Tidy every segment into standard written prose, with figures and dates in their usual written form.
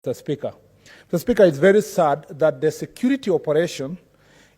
Mr. Speaker. Mr. Speaker, it's very sad that the security operation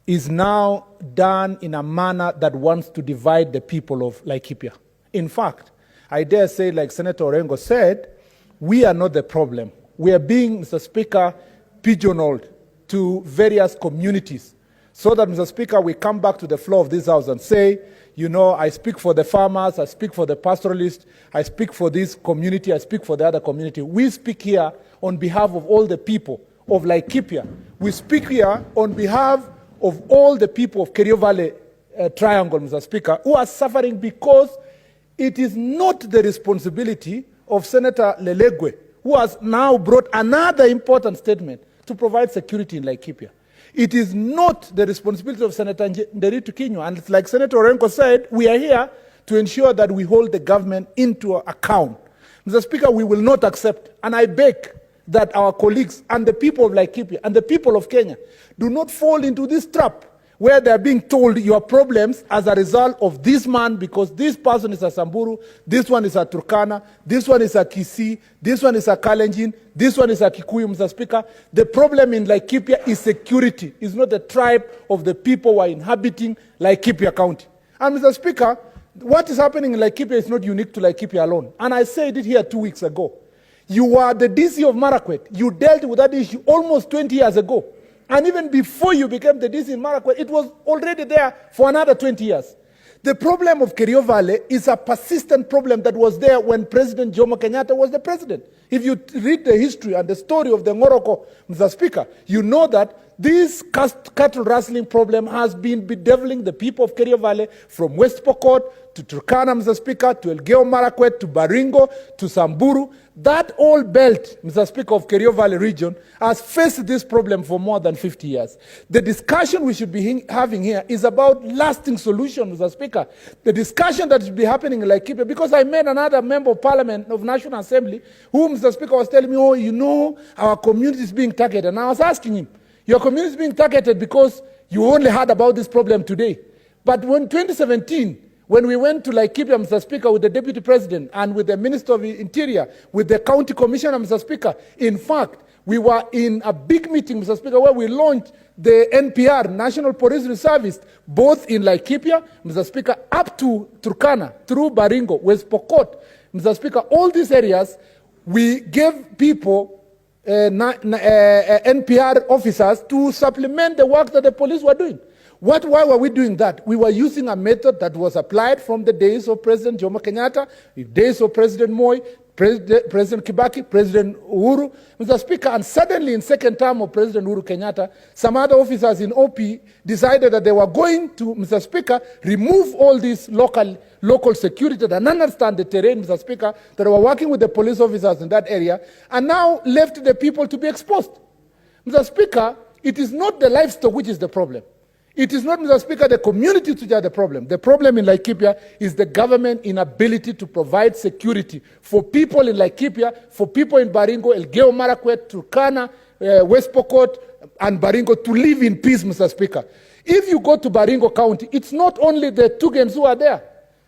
is now done in a manner that wants to divide the people of Laikipia. In fact, I dare say, like Senator Orengo said, we are not the problem. We are being, Mr. Speaker, pigeonholed to various communities. So that, Mr. Speaker, we come back to the floor of this House and say, you know, I speak for the farmers, I speak for the pastoralists, I speak for this community, I speak for the other community. We speak here on behalf of all the people of Laikipia. We speak here on behalf of all the people of Kerio Valley Triangle, Mr. Speaker, who are suffering because it is not the responsibility of Senator Lelegwe, who has now brought another important statement to provide security in Laikipia. It is not the responsibility of Senator Nderitu Kinyua, and it's like Senator Orengo said, we are here to ensure that we hold the government into account. Mr. Speaker, we will not accept, and I beg that our colleagues and the people of Laikipia and the people of Kenya do not fall into this trap where they are being told your problems as a result of this man because this person is a Samburu, this one is a Turkana, this one is a Kisii, this one is a Kalenjin, this one is a Kikuyu, Mr. Speaker. The problem in Laikipia is security. It's not the tribe of the people who are inhabiting Laikipia County. And Mr. Speaker, what is happening in Laikipia is not unique to Laikipia alone. And I said it here 2 weeks ago. You were the DC of Marakwet. You dealt with that issue almost 20 years ago. And even before you became the DC in Marakwet, it was already there for another 20 years. The problem of Kerio Valley is a persistent problem that was there when President Jomo Kenyatta was the president. If you read the history and the story of the Ngoroko, Mr. Speaker, you know that this cattle rustling problem has been bedeviling the people of Kerio Valley from West Pokot to Turkana, Mr. Speaker, to Elgeyo Marakwet, to Baringo, to Samburu. That whole belt, Mr. Speaker, of Kerio Valley region has faced this problem for more than 50 years. The discussion we should be having here is about lasting solutions, Mr. Speaker. The discussion that should be happening in Laikipia, because I met another member of Parliament of National Assembly who, Mr. Speaker, was telling me, oh, you know, our community is being targeted. And I was asking him, your community is being targeted because you only heard about this problem today. But when 2017, when we went to Laikipia, Mr. Speaker, with the Deputy President and with the Minister of the Interior, with the County Commissioner, Mr. Speaker, in fact, we were in a big meeting, Mr. Speaker, where we launched the NPR, National Police Reservist, both in Laikipia, Mr. Speaker, up to Turkana, through Baringo, West Pokot. Mr. Speaker, all these areas, we gave people NPR officers to supplement the work that the police were doing. Why were we doing that? We were using a method that was applied from the days of President Jomo Kenyatta, the days of President Moi, President Kibaki, President Uhuru, Mr. Speaker, and suddenly in second term of President Uhuru Kenyatta, some other officers in OP decided that they were going to, Mr. Speaker, remove all this local security and understand the terrain, Mr. Speaker, that were working with the police officers in that area, and now left the people to be exposed. Mr. Speaker, it is not the livestock which is the problem. It is not, Mr. Speaker, the communities which are the problem. The problem in Laikipia is the government inability to provide security for people in Laikipia, for people in Baringo, Elgeyo Marakwet, Turkana, West Pokot, and Baringo to live in peace, Mr. Speaker. If you go to Baringo County, it's not only the Tugens who are there.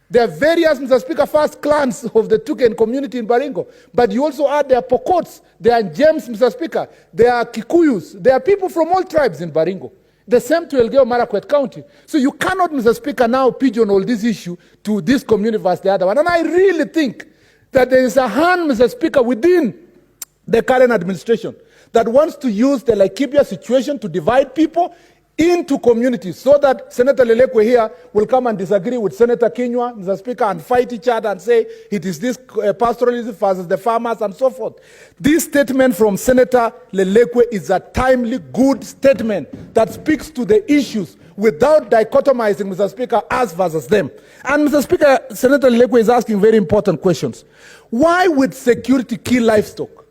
There are various, Mr. Speaker, first clans of the Tugen community in Baringo. But you also add there are Pokots, there are James, Mr. Speaker, there are Kikuyus, there are people from all tribes in Baringo. The same to Elgeyo Marakwet County. So you cannot, Mr. Speaker, now pigeonhole this issue to this community versus the other one. And I really think that there is a hand, Mr. Speaker, within the current administration that wants to use the Laikipia situation to divide people into communities so that Senator Lelekwe here will come and disagree with Senator Kinyua, Mr. Speaker, and fight each other and say it is this pastoralism versus the farmers and so forth. This statement from Senator Lelekwe is a timely, good statement that speaks to the issues without dichotomizing, Mr. Speaker, us versus them. And Mr. Speaker, Senator Lelekwe is asking very important questions. Why would security kill livestock?